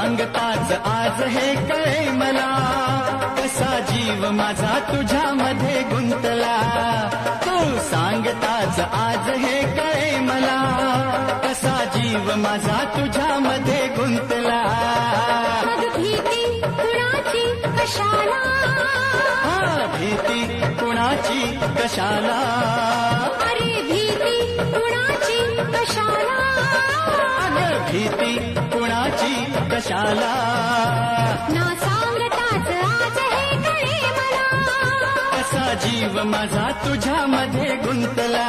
सांगताच आज हे कळे मला, कसा जीव माझा तुझ्यामध्ये गुंतला. तू सांगताच आज हे कळे मला, कसा जीव माझा तुझ्यामध्ये गुंतला. मग भीती कुणाची कशाला, हा भीती कुणाची कशाला, अरे भीती कुणाची कशाला, अगं भीती कुणाची कशाला. ना सांगताच आज हे कळे मला, कसा जीव माझा तुझ्यामध्ये गुंतला.